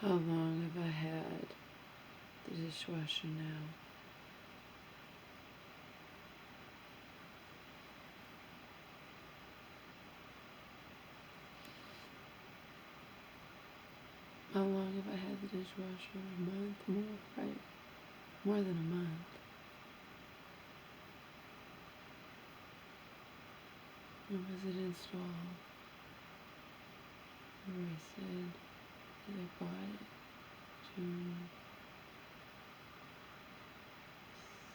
How long have I had the dishwasher now? How long have I had the dishwasher? A month? More, right? More than a month. When was it installed? Remember I said that I bought it June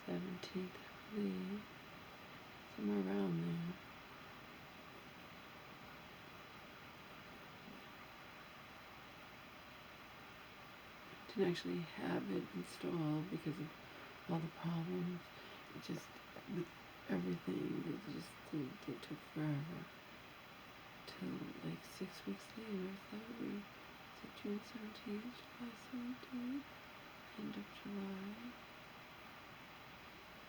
17th, I believe. Somewhere around there. Didn't actually have it installed because of all the problems. It just, with everything, it took forever. Till like 6 weeks later, so that would be June 17th, July 17th, end of July,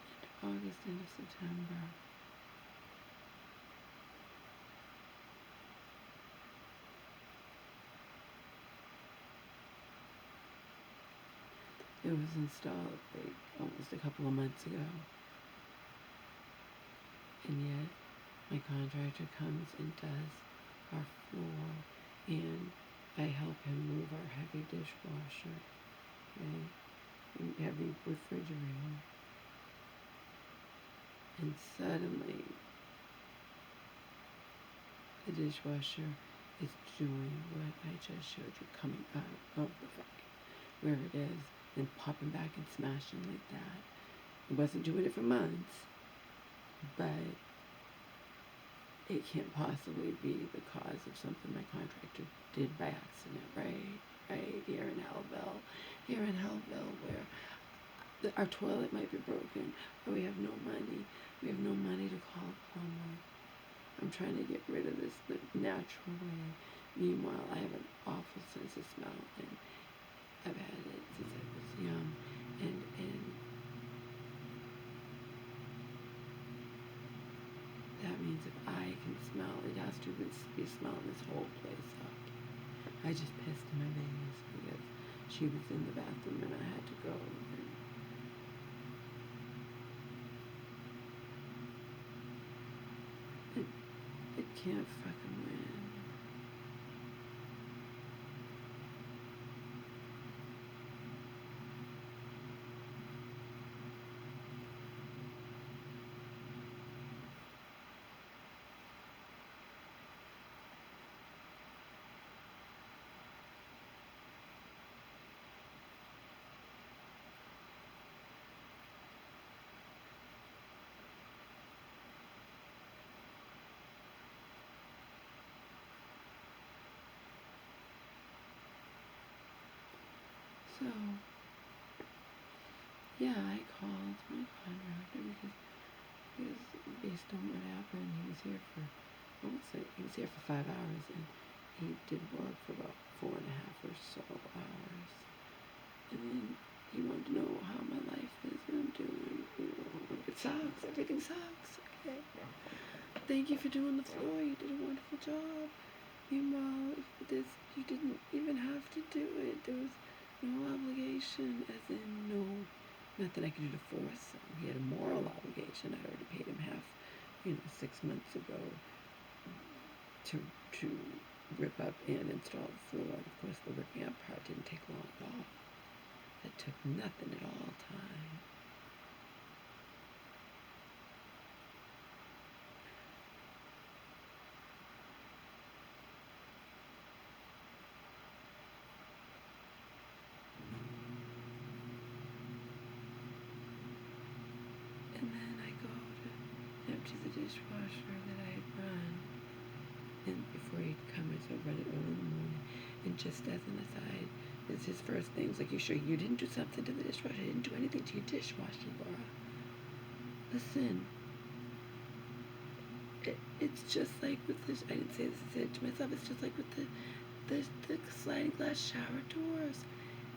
end of August, end of September. It was installed like almost a couple of months ago. And yet my contractor comes and does our floor, and I help him move our heavy dishwasher, okay, and heavy refrigerator. And suddenly the dishwasher is doing what I just showed you, coming out of the bucket where it is and popping back and smashing like that. It wasn't doing it for months, but it can't possibly be the cause of something my contractor did by accident, right? Right, here in Hellville, where our toilet might be broken, but we have no money. We have no money to call a plumber. I'm trying to get rid of this the natural way. Meanwhile, I have an awful sense of smell, and I've had it since I was young, and that means if I can smell, it has to be smelling this whole place up. I just pissed in my veins because she was in the bathroom and I had to go. And it can't fucking win. So, yeah, I called my contractor because based on what happened, he was here for, he was here for 5 hours, and he did work for about 4.5 or so hours. And then he wanted to know how my life is, what I'm doing. It sucks. Everything sucks. Okay. Thank you for doing the floor. You did a wonderful job. Meanwhile, you didn't even have to do it. There was no obligation, as in no, nothing I could do to force him. He had a moral obligation. I already paid him half, 6 months ago to rip up and install the floor. Of course, the ripping up part didn't take long at all. That took nothing at all time. And then I go to empty the dishwasher that I had run. And before he'd come, I said, run it early in the morning. And just as an aside, it's his first thing. It's like, you sure you didn't do something to the dishwasher? I didn't do anything to your dishwasher, Laura. Listen, it's just like with this, I didn't say this, I said it to myself, it's just like with the sliding glass shower doors.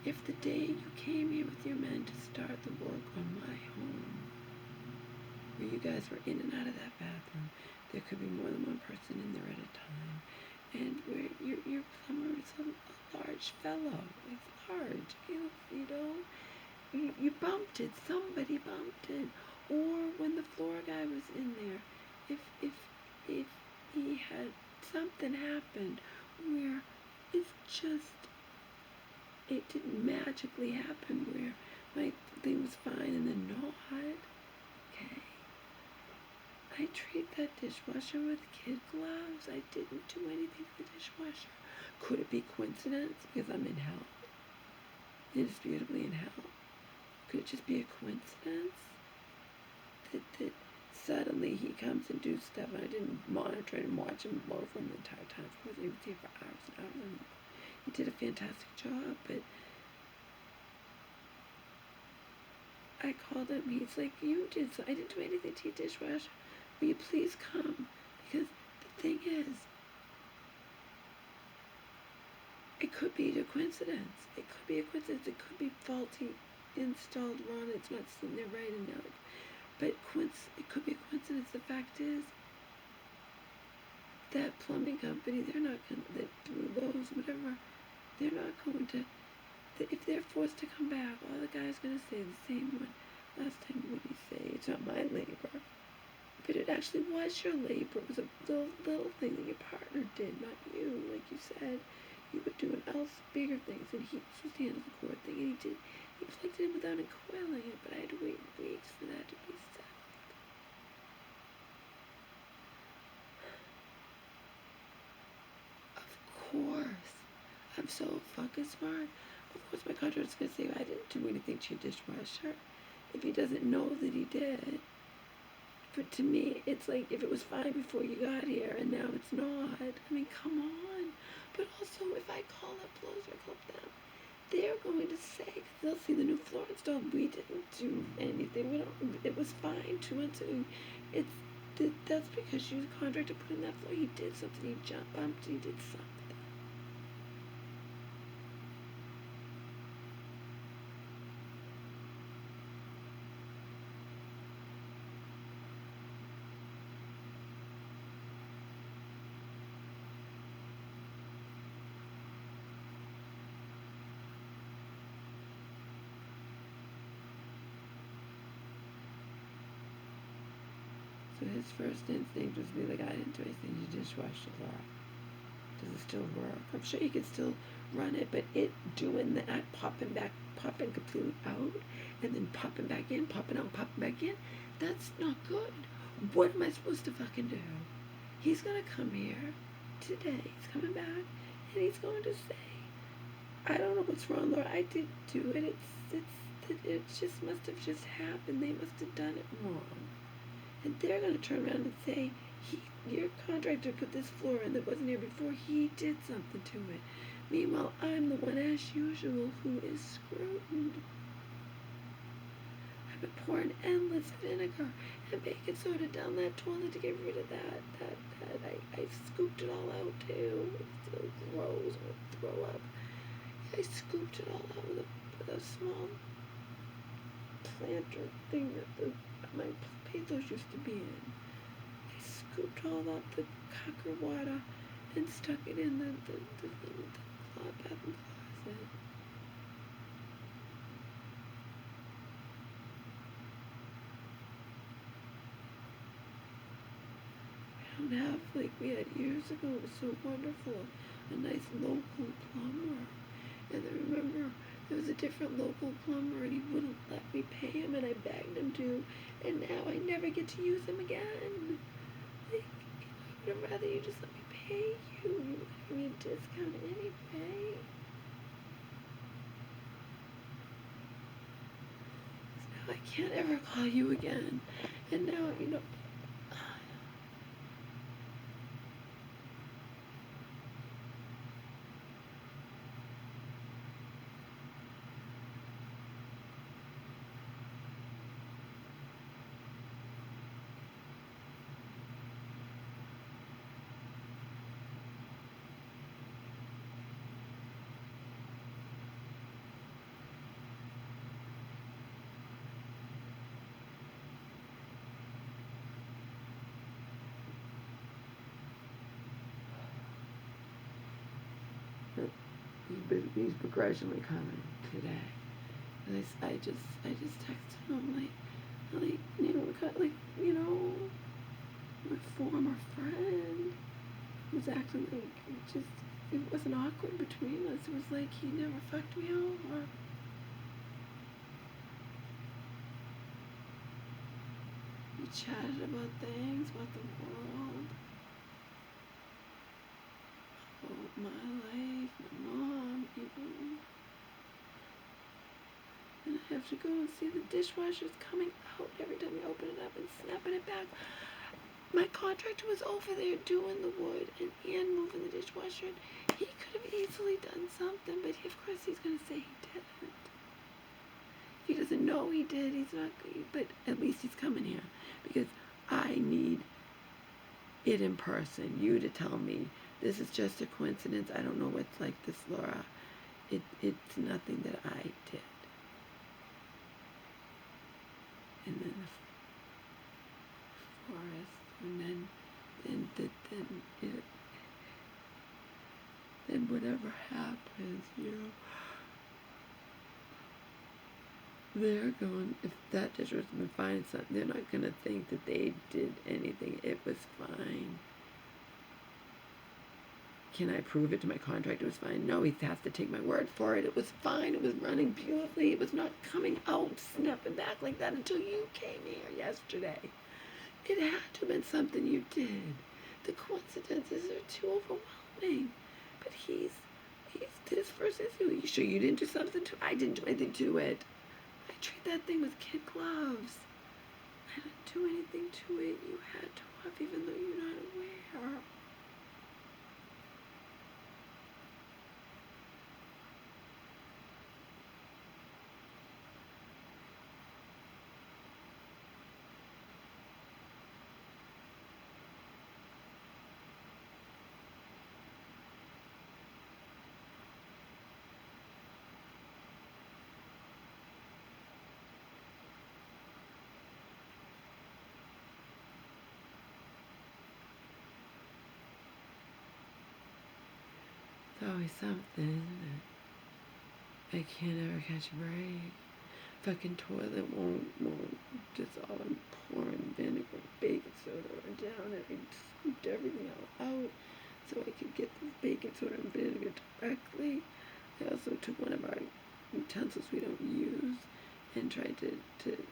If the day you came here with your men to start the work on my home, where you guys were in and out of that bathroom, there could be more than one person in there at a time, and where your plumber is a large fellow. It's large. You know, you bumped it. Somebody bumped it. Or when the floor guy was in there, if he had something happened where it's just it didn't magically happen where my thing was fine and then not. Okay. I treat that dishwasher with kid gloves. I didn't do anything to the dishwasher. Could it be coincidence? Because I'm in hell. Indisputably in hell. Could it just be a coincidence? That suddenly he comes and do stuff and I didn't monitor and watch him both the entire time. Of course, he was here for hours and hours and he did a fantastic job, but I called him. He's like, you did so. I didn't do anything to your dishwasher. Will you please come? Because the thing is, it could be a coincidence. It could be a coincidence. It could be faulty installed wrong. It's not sitting there right and now. But it could be a coincidence. The fact is, that plumbing company, they're not going to, that through those, whatever, they're not going to, if they're forced to come back, all the guy's going to say the same one. Last time, what did he say? It's not my labor. But it actually was your labor. It was a little thing that your partner did, not you. Like you said, you were doing else bigger things, and he was supposed to handle the cord thing, and he did. He plugged it in without uncoiling it, but I had to wait weeks for that to be settled. Of course. I'm so fucking smart. Of course my contractor's gonna say I didn't do anything to your dishwasher if he doesn't know that he did. But to me, it's like if it was fine before you got here and now it's not. I mean, come on. But also, if I call up Blows or Club them, they're going to say, because they'll see the new floor installed, we didn't do anything. It was fine 2 months ago. That's because you, the contractor, put in that floor. He did something. He bumped. He did something. So his first instinct was to be like, I didn't do anything to dishwasher that. Does it still work? I'm sure you could still run it, but it doing that, popping completely out, and then popping back in, popping out, popping back in, that's not good. What am I supposed to fucking do? He's gonna come here today. He's coming back, and he's going to say, I don't know what's wrong, Laura. I didn't do it. It just must have just happened. They must have done it wrong. And they're going to turn around and say, your contractor put this floor in that wasn't here before. He did something to it. Meanwhile, I'm the one, as usual, who is screwed. I've been pouring endless vinegar and baking soda down that toilet to get rid of that. I scooped it all out, too. It still grows. I'll throw up. I scooped it all out with a small planter thing that my potatoes used to be in. I scooped all out the cocker water and stuck it in the bathroom closet. I don't have, like we had years ago, it was so wonderful, a nice local plumber. And I remember there was a different local plumber and he wouldn't let me pay him and I begged him to, and now I never get to use him again. Like, I would have rather you just let me pay you. You were gonna give me a discount anyway. So now I can't ever call you again. And now, he's begrudgingly coming today. And I just texted him my former friend was acting like it wasn't awkward between us. It was like he never fucked me over. We chatted about things, about the world, about my life, my mom, even. And I have to go and see the dishwasher's coming out every time you open it up and snapping it back. My contractor was over there doing the wood and moving the dishwasher. He could have easily done something, but of course he's going to say he didn't. If he doesn't know he did, he's not going to. But at least he's coming here because I need it in person. You to tell me this is just a coincidence. I don't know what's like this, Laura. It's nothing that I did. And then the forest, and then whatever happens, they're going. If that dishwasherman finds something, they're not gonna think that they did anything. It was fine. Can I prove it to my contractor? It was fine. No, he has to take my word for it. It was fine. It was running beautifully. It was not coming out, snapping back like that until you came here yesterday. It had to have been something you did. The coincidences are too overwhelming. But he's this person. You sure you didn't do something to it? I didn't do anything to it. I treat that thing with kid gloves. I didn't do anything to it. You had to have, even though you're not aware. It's always something, isn't it? I can't ever catch a break. Fucking toilet won't dissolve. I'm pouring vinegar, baking soda down. I scooped everything out so I could get this baking soda and vinegar directly. I also took one of our utensils we don't use and tried to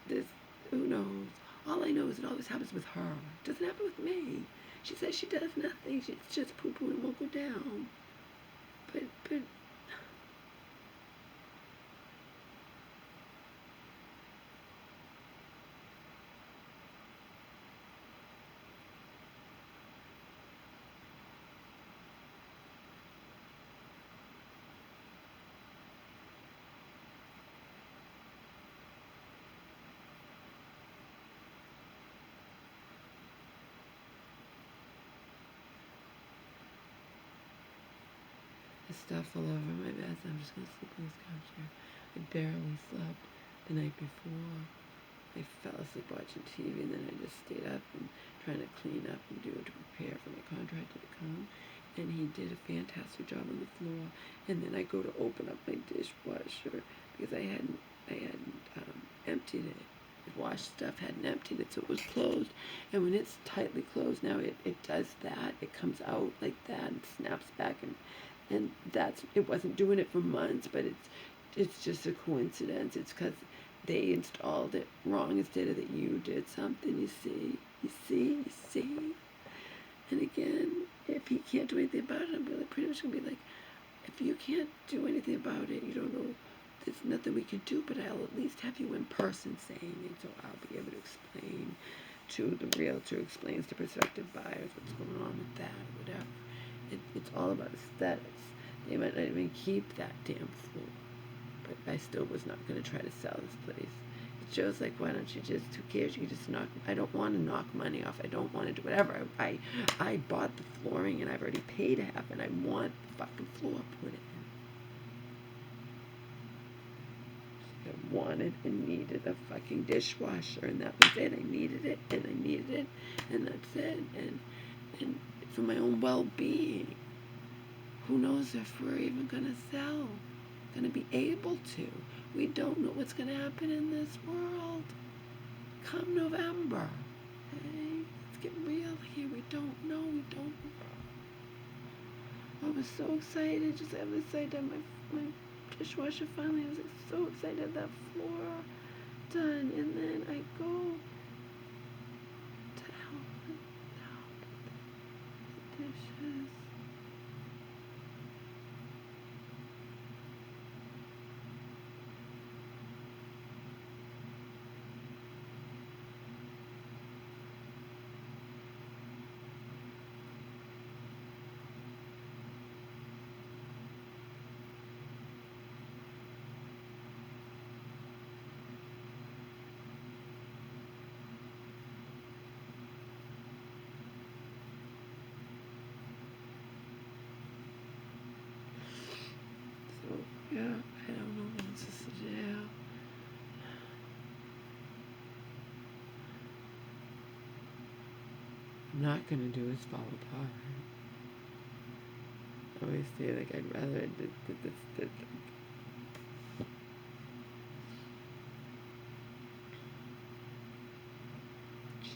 this. Who knows? All I know is it always happens with her. It doesn't happen with me. She says she does nothing. She's just poo-poo and won't go down. But the stuff all over my bed, so I'm just gonna sleep on this couch here. I barely slept the night before. I fell asleep watching TV, and then I just stayed up and trying to clean up and do it to prepare for my contractor to come. And he did a fantastic job on the floor. And then I go to open up my dishwasher because I hadn't emptied it. It washed stuff, hadn't emptied it, so it was closed. And when it's tightly closed, now it does that. It comes out like that and snaps back, and that's, it wasn't doing it for months, but it's just a coincidence. It's because they installed it wrong instead of that you did something. You see. And again, if he can't do anything about it, I'm really pretty much gonna be like, if you can't do anything about it, you don't know, there's nothing we can do, but I'll at least have you in person saying it, so I'll be able to explain to the realtor, explains to prospective buyers what's going on with that or whatever. It's all about aesthetics. They might not even keep that damn floor, but I still was not going to try to sell this place. Joe's like, why don't you just, who cares? You just knock, I don't want to knock money off. I don't want to do whatever. I bought the flooring and I've already paid half and I want the fucking floor put in. I wanted and needed a fucking dishwasher, and that was it. I needed it and that's it. And for my own well-being. who knows if we're even going to sell, going to be able to. We don't know what's going to happen in this world come November. Okay? Let's get real here. We don't know. We don't know. I was so excited. Just have this side done. My dishwasher finally. I was like so excited. That floor done. And then I go to help out the dishes. So, yeah, I don't know what else to do. I'm not gonna do is fall apart. I always say like I'd rather this.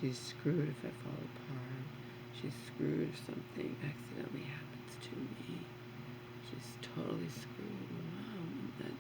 She's screwed if I fall apart. She's screwed if something accidentally happens to me. She's totally screwed. Mom, that's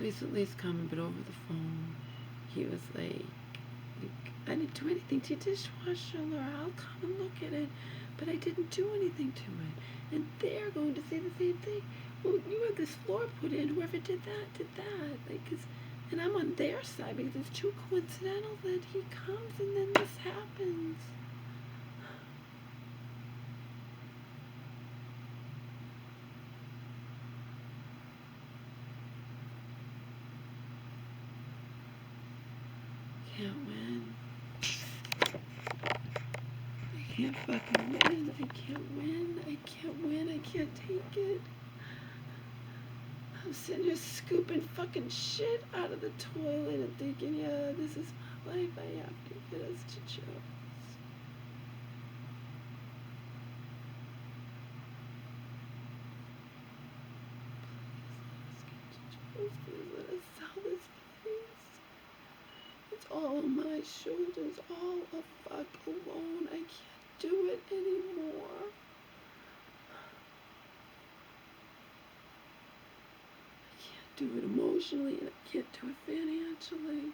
recently it's coming, but over the phone, he was like, I didn't do anything to your dishwasher, Laura. I'll come and look at it. But I didn't do anything to it. And they're going to say the same thing. Well, you had this floor put in. Whoever did that, did that. And I'm on their side because it's too coincidental that he comes and then this happens. Can't win. I can't fucking win. I can't win. I can't win. I can't take it. I'm sitting here scooping fucking shit out of the toilet and thinking, yeah, this is my life. I have to get us to Joe's. Please let us sell this place. It's all on my shoulders, all a fuck alone. I can't do it anymore. I can't do it emotionally and I can't do it financially.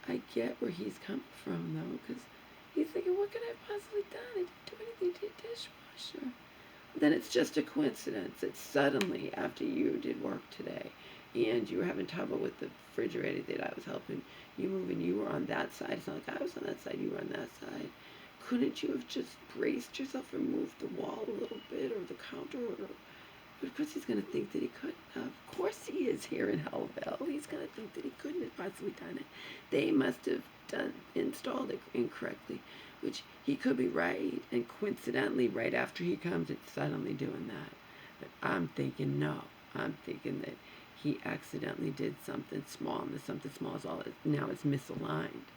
I get where he's coming from though, because he's thinking, what could I have possibly done? I didn't do anything to your dishwasher. Then it's just a coincidence that suddenly after you did work today and you were having trouble with the refrigerator that I was helping you move and you were on that side. It's not like I was on that side, you were on that side. Couldn't you have just braced yourself and moved the wall a little bit or the counter or but of course he's going to think that he couldn't have. Of course he is here in Hellville. He's going to think that he couldn't have possibly done it. They must have installed it incorrectly, which he could be right. And coincidentally, right after he comes, it's suddenly doing that. But I'm thinking no. I'm thinking that he accidentally did something small, and the something small is all now it's misaligned.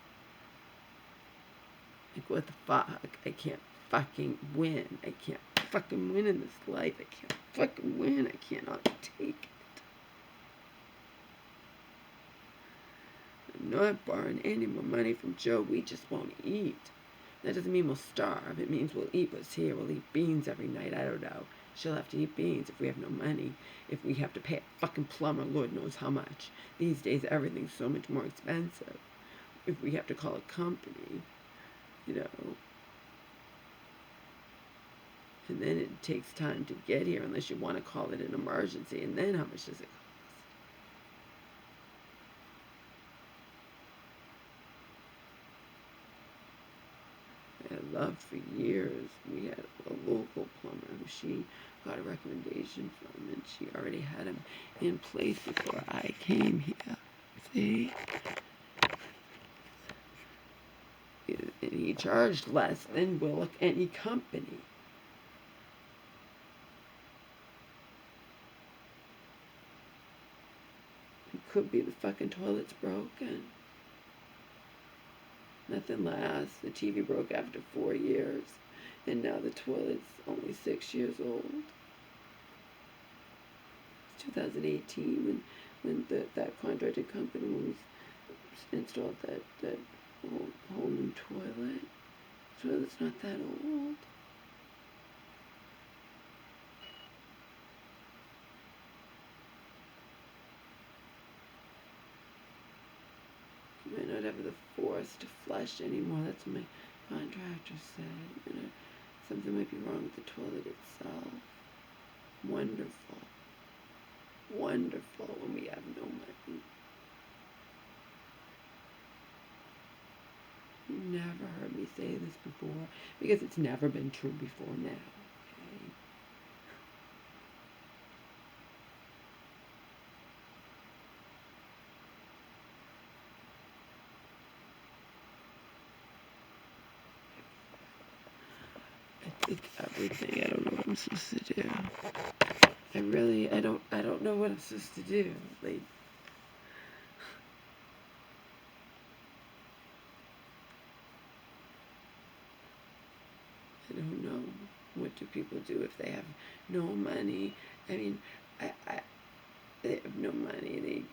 Like what the fuck? I can't fucking win. I can't fucking win in this life. I can't fucking win. I cannot take it. I'm not borrowing any more money from Joe. We just won't eat. That doesn't mean we'll starve. It means we'll eat what's here. We'll eat beans every night. I don't know. She'll have to eat beans if we have no money. If we have to pay a fucking plumber, Lord knows how much. These days, everything's so much more expensive. If we have to call a company, you know. And then it takes time to get here unless you want to call it an emergency. And then how much does it cost? I loved for years. We had a local plumber who she got a recommendation from, and she already had him in place before I came here. See? And he charged less than will any company. It could be the fucking toilet's broken. Nothing lasts. The TV broke after 4 years, and now the toilet's only 6 years old. It's 2018 when that contracted company when we installed that whole new toilet. The toilet's not that old. You might not have the force to flush anymore. That's what my contractor said. Something might be wrong with the toilet itself. Wonderful. Wonderful when we have no money. You never heard me say this before because it's never been true before now. Okay? I think everything. I don't know what I'm supposed to do. I don't know what I'm supposed to do. Like, what people do if they have no money. I mean, they have no money.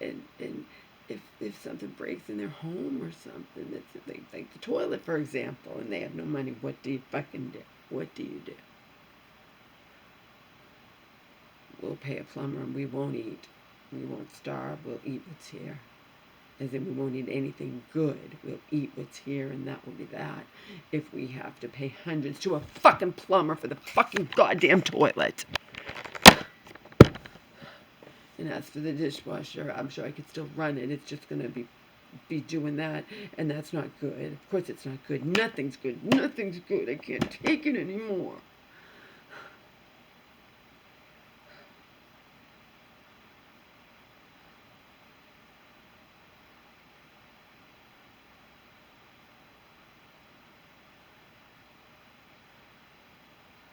And if something breaks in their home or something, that's like the toilet, for example, and they have no money, what do you fucking do? What do you do? We'll pay a plumber and we won't eat. We won't starve. We'll eat what's here. As in, we won't eat anything good. We'll eat what's here, and that will be that. If we have to pay hundreds to a fucking plumber for the fucking goddamn toilet. And as for the dishwasher, I'm sure I could still run it. It's just going to be doing that, and that's not good. Of course it's not good. Nothing's good. Nothing's good. I can't take it anymore.